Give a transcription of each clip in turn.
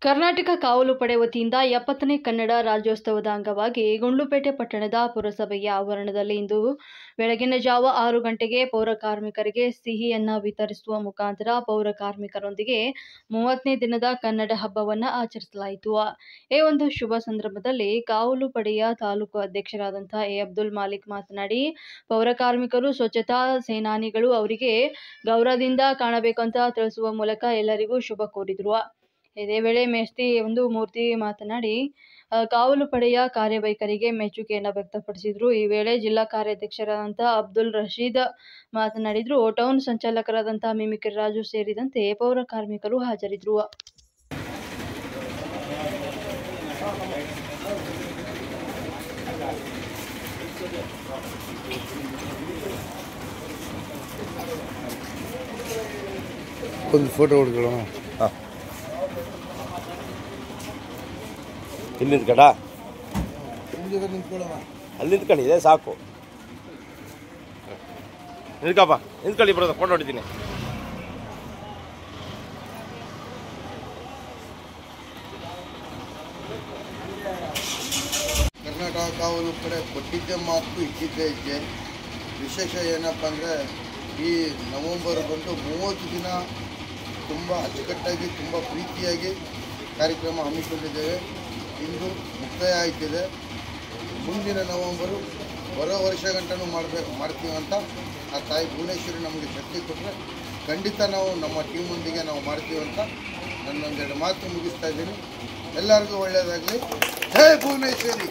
ಕರ್ನಾಟಕ ಕಾವಲು ಪಡೆ ವತಿಯಿಂದ 70ನೇ ಕನ್ನಡ ರಾಜ್ಯೋತ್ಸವದ ಅಂಗವಾಗಿ ಗುಂಡ್ಲುಪೇಟೆ ಪಟ್ಟಣದ ಪುರಸಭೆಯ ಆವರಣದಲ್ಲಿ ಇಂದು ಬೆಳಗಿನ ಜಾವ 6 ಗಂಟೆಗೆ ಪೌರ ಕಾರ್ಮಿಕರಿಗೆ ಸಿಹಿಯನ್ನು ವಿತರಿಸುವ ಮುಖಾಂತರ ಪೌರ ಕಾರ್ಮಿಕರೊಂದಿಗೆ 30ನೇ ದಿನದ ಕನ್ನಡ ಹಬ್ಬವನ್ನು ಆಚರಿಸಲಾಯಿತು. ಈ ಒಂದು ಶುಭ ಸಂದರ್ಭದಲ್ಲಿ ಕಾವಲು ಪಡೆಯ ತಾಲೂಕು ಅಧ್ಯಕ್ಷರಾದಂತಹ ಎ ಅಬ್ದುಲ್ ಮಾಲಿಕ್ ಮಾತನಾಡಿ, ಪೌರ ಕಾರ್ಮಿಕರು ಸ್ವಚ್ಛತಾ ಸೇನಾನಿಗಳು, ಅವರಿಗೆ ಗೌರವದಿಂದ ಕಾಣಬೇಕು ಅಂತ ತಿಳಿಸುವ ಮೂಲಕ ಎಲ್ಲರಿಗೂ ಶುಭ ಕೋರಿದರು. ಇದೇ ವೇಳೆ ಮೇಸ್ತಿ ಮೂರ್ತಿ ಮಾತನಾಡಿ ಕಾವಲು ಪಡೆಯ ಕಾರ್ಯವೈಖರಿಗೆ ಮೆಚ್ಚುಗೆಯನ್ನು ವ್ಯಕ್ತಪಡಿಸಿದರು. ಈ ವೇಳೆ ಜಿಲ್ಲಾ ಕಾರ್ಯಾಧ್ಯಕ್ಷರಾದಂತಹ ಅಬ್ದುಲ್ ರಶೀದ್ ಮಾತನಾಡಿದರು. ಟೌನ್ ಸಂಚಾಲಕರಾದಂತಹ ಮಿಮಿಕ್ರಿ ರಾಜು ಸೇರಿದಂತೆ ಪೌರ ಕಾರ್ಮಿಕರು ಹಾಜರಿದ್ದರು. ಒಂದು ಫೋಟೋ ಹೊಡ್ಕೊಳ್ಳೋಣ. ಇಲ್ಲಿ ನಿಂತ್ಕಡ ಅಲ್ಲಿ ನಿಂತ್ಕೊಂಡಿದೆ ಸಾಕು. ನಿಂತ್ಕಪ್ಪ, ನಿಂತ್ಕೊಳ್ಳಿ, ಬರೋದ ಫೋಟೋ ಹೊಡಿತೀನಿ. ಕರ್ನಾಟಕ ಕಾವಲು ಪಡೆ ಕೊಟ್ಟಿದ್ದೆ ಮಾತು ಇಟ್ಟಿದ್ದೇ ಇದ್ದೆ. ವಿಶೇಷ ಏನಪ್ಪ ಅಂದರೆ ಈ ನವೆಂಬರ್ ಬಂದು 30 ದಿನ ತುಂಬ ಅಚ್ಚುಕಟ್ಟಾಗಿ ತುಂಬ ಪ್ರೀತಿಯಾಗಿ ಕಾರ್ಯಕ್ರಮ ಹಮ್ಮಿಕೊಂಡಿದ್ದೇವೆ. ಇಂದು ಮುಕ್ತಾಯ ಆಯ್ತಿದೆ. ಮುಂದಿನ ನವೆಂಬರು ಬರೋ ವರ್ಷ ಗಂಟನೂ ಮಾಡ್ತೀವಂತ ಆ ತಾಯಿ ಭುವನೇಶ್ವರಿ ನಮಗೆ ಶಕ್ತಿ ಕೊಟ್ಟರೆ ಖಂಡಿತ ನಾವು ನಮ್ಮ ಟೀಮೊಂದಿಗೆ ನಾವು ಮಾಡ್ತೀವಂತ ನನ್ನೊಂದೆರಡು ಮಾತು ಮುಗಿಸ್ತಾ ಇದ್ದೀನಿ. ಎಲ್ಲರಿಗೂ ಒಳ್ಳೆಯದಾಗಲಿ. ಜೈ ಭುವನೇಶ್ವರಿ.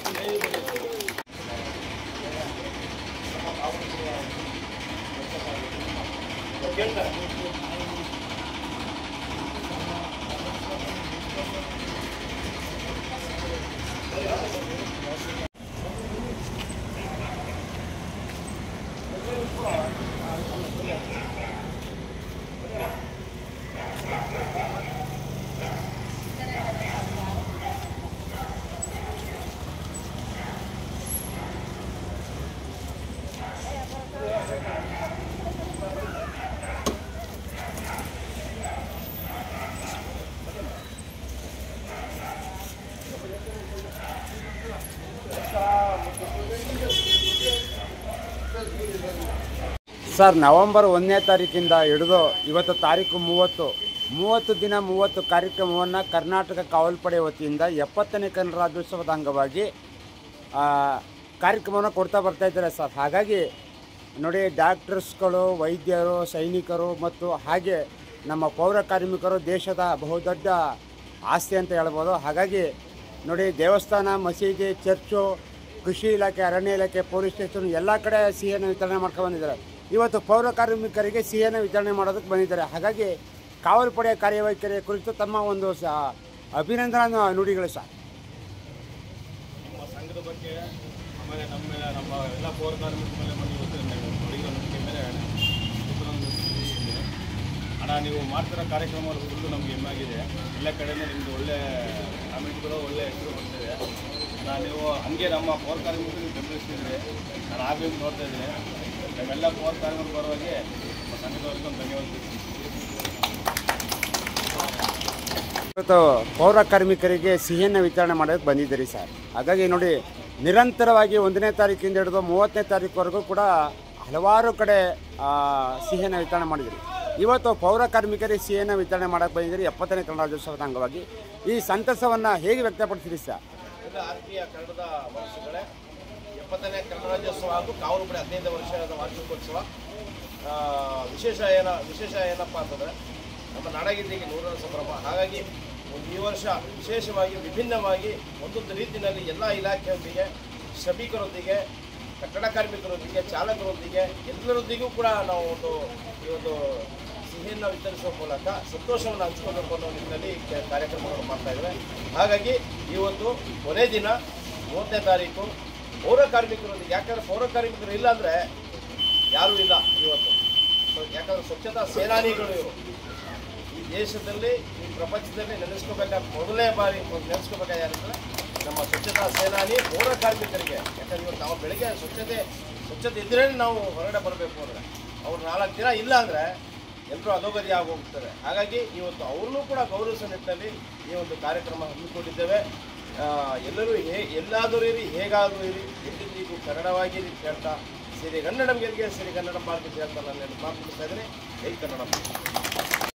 ಸರ್, ನವೆಂಬರ್ 1ನೇ ತಾರೀಕಿಂದ ಹಿಡಿದು ಇವತ್ತು ತಾರೀಕು 30 ದಿನ 30 ಕಾರ್ಯಕ್ರಮವನ್ನು ಕರ್ನಾಟಕ ಕಾವಲು ಪಡೆ ವತಿಯಿಂದ 70ನೇ ಕನ್ನಡ ರಾಜ್ಯೋತ್ಸವದ ಅಂಗವಾಗಿ ಕಾರ್ಯಕ್ರಮವನ್ನು ಕೊಡ್ತಾ ಬರ್ತಾಯಿದ್ದಾರೆ ಸರ್. ಹಾಗಾಗಿ ನೋಡಿ, ಡಾಕ್ಟರ್ಸ್ಗಳು, ವೈದ್ಯರು, ಸೈನಿಕರು ಮತ್ತು ಹಾಗೆ ನಮ್ಮ ಪೌರ ಕಾರ್ಮಿಕರು ದೇಶದ ಬಹುದೊಡ್ಡ ಆಸ್ತಿ ಅಂತ ಹೇಳ್ಬೋದು. ಹಾಗಾಗಿ ನೋಡಿ, ದೇವಸ್ಥಾನ, ಮಸೀದಿ, ಚರ್ಚು, ಕೃಷಿ ಇಲಾಖೆ, ಅರಣ್ಯ ಇಲಾಖೆ, ಪೊಲೀಸ್ ಸ್ಟೇಷನ್ ಎಲ್ಲ ಕಡೆ ಸಿಹಿಯನ್ನು ವಿತರಣೆ ಮಾಡ್ಕೊಂಡು ಬಂದಿದ್ದಾರೆ. ಇವತ್ತು ಪೌರ ಕಾರ್ಮಿಕರಿಗೆ ಸಿಹಿಯನ್ನು ವಿತರಣೆ ಮಾಡೋದಕ್ಕೆ ಬಂದಿದ್ದಾರೆ. ಹಾಗಾಗಿ ಕಾವಲು ಪಡೆಯ ಕಾರ್ಯವೈಖರಿಯ ಕುರಿತು ತಮ್ಮ ಒಂದು ಅಭಿನಂದನಾ ನುಡಿಗಳು ಸರ್. ನಮ್ಮ ಸಂಘದ ಬಗ್ಗೆ, ಆಮೇಲೆ ನಮ್ಮ ಎಲ್ಲ ಪೌರ ಕಾರ್ಮಿಕರ ಮೇಲೆ ನುಡಿಗಳ ನಂಬಿಕೆ ಮೇಲೆ ಅಣ್ಣ, ನೀವು ಮಾಡ್ತಿರೋ ಕಾರ್ಯಕ್ರಮಗಳು ಕುರಿತು ನಮಗೆ ಹೆಮ್ಮಾಗಿದೆ. ಎಲ್ಲ ಕಡೆಯೂ ನಿಮ್ಮದು ಒಳ್ಳೆ ಕಾಮೆಂಟ್ಗಳು, ಒಳ್ಳೆ ಹೆಸರು ಬರ್ತಿದೆ. ನೀವು ಹಂಗೆ ನಮ್ಮ ಪೌರ ಕಾರ್ಮಿಕರಿಗೆ ಬೆಂಬಲಿಸ್ತಿದ್ರೆ ನಾನು ಆಗಲೂ ನೋಡ್ತಾ ಇದ್ದೀನಿ. ನಮ್ಮೆಲ್ಲ ಪೌರ ಕಾರ್ಮಿಕರ ಪರವಾಗಿ ನಮ್ಮ ಸಂಘದವರಿಗೆ ಒಂದು ಧನ್ಯವಾದ. ಇವತ್ತು ಪೌರ ಕಾರ್ಮಿಕರಿಗೆ ಸಿಹಿಯನ್ನು ವಿತರಣೆ ಮಾಡೋದಕ್ಕೆ ಬಂದಿದ್ದೀರಿ ಸರ್. ಹಾಗಾಗಿ ನೋಡಿ, ನಿರಂತರವಾಗಿ 1ನೇ ತಾರೀಕಿಂದ ಹಿಡಿದು 30ನೇ ತಾರೀಕುವರೆಗೂ ಕೂಡ ಹಲವಾರು ಕಡೆ ಸಿಹಿಯನ್ನು ವಿತರಣೆ ಮಾಡಿದಿರಿ. ಇವತ್ತು ಪೌರ ಕಾರ್ಮಿಕರಿಗೆ ಸಿಹಿಯನ್ನು ವಿತರಣೆ ಮಾಡೋಕ್ಕೆ ಬಂದಿದ್ದೀರಿ 70ನೇ ಕನ್ನಡ ರಾಜ್ಯೋತ್ಸವದ ಅಂಗವಾಗಿ. ಈ ಸಂತಸವನ್ನು ಹೇಗೆ ವ್ಯಕ್ತಪಡಿಸಿರಿ ಸರ್? ಆತ್ಮೀಯ ಕನ್ನಡದ ವರ್ಷಗಳೇ, 70ನೇ ಕನ್ನಡ ರಾಜ್ಯೋತ್ಸವ ಹಾಗೂ ಕಾವಲು ಪಡೆ 15ನೇ ವರ್ಷದ ವಾರ್ಷಿಕೋತ್ಸವ. ವಿಶೇಷ ಏನಪ್ಪ ಅಂತಂದರೆ ನಮ್ಮ ನಾಡಗೀತೆಗೆ 100ರ ಸಂಭ್ರಮ. ಹಾಗಾಗಿ ಈ ವರ್ಷ ವಿಶೇಷವಾಗಿ ವಿಭಿನ್ನವಾಗಿ ಒಂದೊಂದು ರೀತಿಯಲ್ಲಿ ಎಲ್ಲ ಇಲಾಖೆಯೊಂದಿಗೆ, ಶ್ರಮಿಕರೊಂದಿಗೆ, ಕಟ್ಟಡ ಕಾರ್ಮಿಕರೊಂದಿಗೆ, ಚಾಲಕರೊಂದಿಗೆ ಎಲ್ಲರೊಂದಿಗೂ ಕೂಡ ನಾವು ಈ ಒಂದು ಸಿಹಿಯನ್ನು ವಿತರಿಸುವ ಮೂಲಕ ಸಂತೋಷವನ್ನು ಹಂಚಿಕೊಳ್ಳಬೇಕು ಅನ್ನೋ ನಿಟ್ಟಿನಲ್ಲಿ ಕಾರ್ಯಕ್ರಮಗಳನ್ನು ಮಾಡ್ತಾಯಿದ್ದೇವೆ. ಹಾಗಾಗಿ ಇವತ್ತು ಕೊನೆ ದಿನ 30ನೇ ತಾರೀಕು ಪೌರ ಕಾರ್ಮಿಕರೊಂದಿಗೆ, ಯಾಕಂದರೆ ಪೌರ ಕಾರ್ಮಿಕರು ಇಲ್ಲ ಅಂದರೆ ಯಾರೂ ಇಲ್ಲ ಇವತ್ತು. ಯಾಕಂದರೆ ಸ್ವಚ್ಛತಾ ಸೇನಾನಿಗಳು ಇವರು. ಈ ದೇಶದಲ್ಲಿ, ಈ ಪ್ರಪಂಚದಲ್ಲಿ ಮೊದಲನೇ ಬಾರಿ ನೆನೆಸ್ಕೋಬೇಕಾದ ಯಾರಂದರೆ ನಮ್ಮ ಸ್ವಚ್ಛತಾ ಸೇನಾನಿ ಪೌರ ಕಾರ್ಮಿಕರಿಗೆ. ಯಾಕಂದರೆ ಇವತ್ತು ನಾವು ಬೆಳಗ್ಗೆ ಸ್ವಚ್ಛತೆ ಇದ್ರೇ ನಾವು ಹೊರಗಡೆ ಬರಬೇಕು ಅಂದರೆ ಅವ್ರು 4 ದಿನ ಇಲ್ಲ ಅಂದರೆ ಎಲ್ಲರೂ ಅಧೋಗತಿ ಆಗೋಗ್ತಾರೆ. ಹಾಗಾಗಿ ಇವತ್ತು ಅವ್ರನ್ನೂ ಕೂಡ ಗೌರವಿಸೋ ನಿಟ್ಟಿನಲ್ಲಿ ಈ ಒಂದು ಕಾರ್ಯಕ್ರಮ ಹಮ್ಮಿಕೊಂಡಿದ್ದೇವೆ. ಎಲ್ಲರೂ ಎಲ್ಲಾದರೂ ಇರಿ, ಹೇಗಾದರೂ ಇರಿ, ಎಲ್ಲಿಗೂ ಕನ್ನಡವಾಗಿರಿ ಹೇಳ್ತಾ ಸಿರಿಗನ್ನಡಂ ಗೆಲ್ಗೆ ಸಿರಿಗನ್ನಡಂ ಬಾಳ್ಗೆ ಹೇಳ್ತಾ ನಾನು ಮಾತನಾಡ್ತಾ ಇದ್ದೀನಿ. ಜೈ ಕನ್ನಡ.